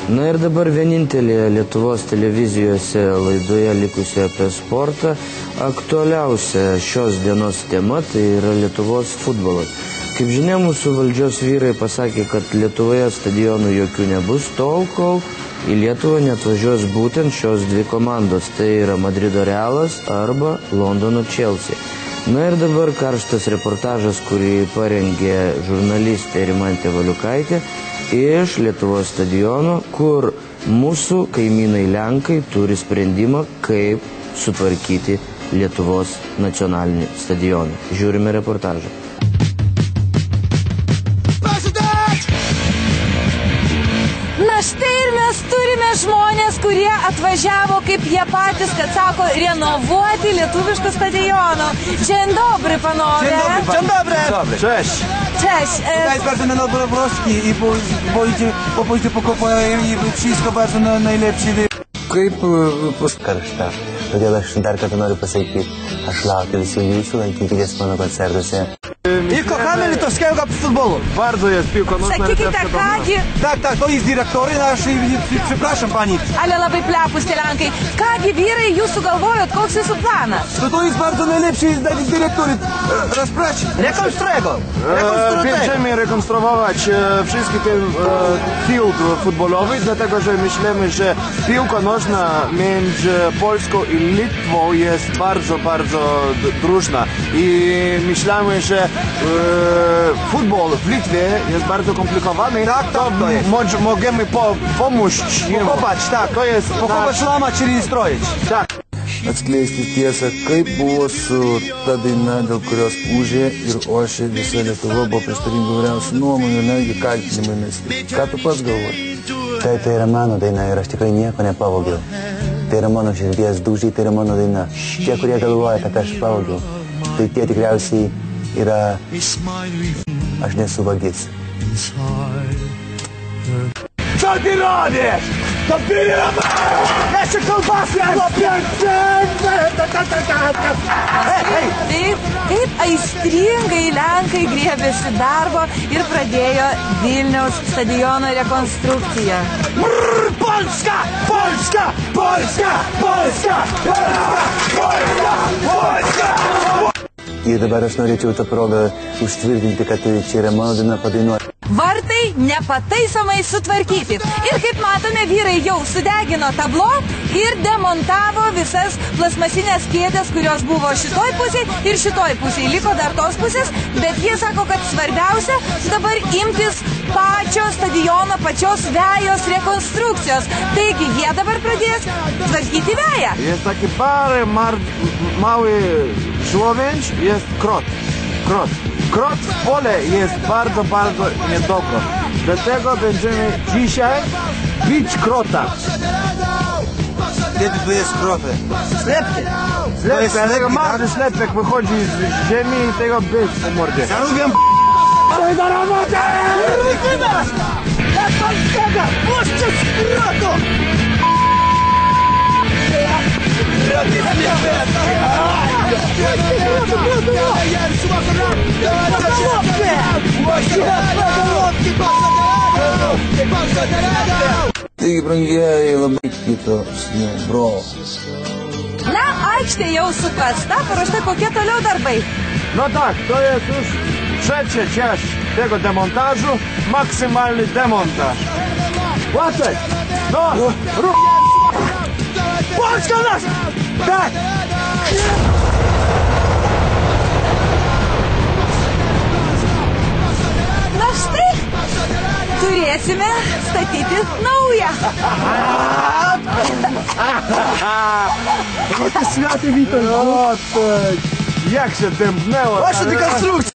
Na ir dabar vienintelėje Lietuvos televizijose laidoje likusioje apie sportą aktualiausia šios dienos tema tai yra Lietuvos futbolas. Kaip žinia, mūsų valdžios vyrai pasakė, kad Lietuvoje stadionų jokių nebus tol, kol į Lietuvą neatvažiuos būtent šios dvi komandos, tai yra Madrido Realas arba Londono Chelsea. Na ir dabar karštas reportažas, kurį parengė žurnalistė Rimantė Valiukaitė iš Lietuvos stadiono, kur mūsų kaimynai Lenkai turi sprendimą, kaip sutvarkyti Lietuvos nacionalinį stadioną. Žiūrime reportažą. Na štai ir mes turime žmonės, kurie atvažiavo, kaip jie patys, kad sako, renovuoti lietuvišką stadioną. Dzień dobry, panowie. Dzień dobry. Cześć. Cześć. To jest bardzo dobroproski i pójdzie pokopają i wszystko bardzo najlepsze. Kaip karšta. Todėl aš dar kartą noriu pasakyti, aš laukiu visų jūsų, lankykitės mano koncertuose. I kochamy litewskiego futbolu. Bardzo jest piłka nożna. Sakykite, kągi. Tak, to jest dyrektory nasz i przepraszam pani. Ale labai plepus tie Lenkai. Kągi vyrai, jūs sugalvojot, koks jūsų planas? To jest bardzo najlepszy dyrektory. Rozprać. Rekonstruego. Będziemy rekonstruować wszystkie ten field futbolowy, dlatego że myślimy, że piłka nożna między Polską i Litwą jest bardzo, bardzo drużna. I myślimy, że futbol w Litwie jest bardzo komplikowany. Tak, to jest. Możemy pomóc im. Pokopać, tak. To jest pokopać, lamać, czyli stroić. Tak. Atskleisti tiesą, kaip buvo su ta daina, dėl kurios ūžė ir ošė visa Lietuva, buvo prieštaringų vyriausių nuomonių, netgi kaltinimai mesti. Ką tu pats galvoji? Tai yra mano daina ir aš tikrai nieko nepavogiau. Tai yra mano širdies dūžiai, tai yra mano daina. Tie, kurie galvoja, kad aš pavogiau, tai tie tikriausiai yra... Aš nesu vagis. Co ty robisz? To pieniądze! Jeszcze kolbasy! Kaip aistringai Lenkai griebėsi darbo ir pradėjo Vilniaus stadiono rekonstrukciją. Polska! Polska! Polska! Polska! Polska! Polska! Ir dabar aš norėčiau tą progą užtvirtinti, kad čia yra mano daina padainuoti. Vartai nepataisomai sutvarkyti. Ir kaip matome, vyrai jau sudegino tablo ir demontavo visas plasmasinės kėdės, kurios buvo šitoj pusėje ir šitoj pusėje. Liko dar tos pusės, bet jie sako, kad svarbiausia dabar imtis pačio stadiono, pačios vejos rekonstrukcijos. Taigi jie dabar pradės tvarkyti veją. Jest taki mały żłowięć, jest krot. Krot w pole jest bardzo, bardzo niedobro. Dlatego będziemy dzisiaj bić krota. Kiedy tu jest kroty? Slepkie. Slepek, ale marny slepek wychodzi z ziemi i tego być w mordzie. Zarubiam ale do roboty! Wydasz! Jak pan skada! Puszczę z krotu! Kroty na mnie! Taigi, brangieji, labai kito snubro. Na, aikštė jau sukasta, paruošta kokie toliau darbai. No tak, to jest już trzecia część tego demontażu, maksymalny demontaż. Łapek! No! Rób! Polska nas! Tak! Na štai, turėsime statyti naują. Światy wito! Jak się dębnęło! Wasza dekonstrukcja!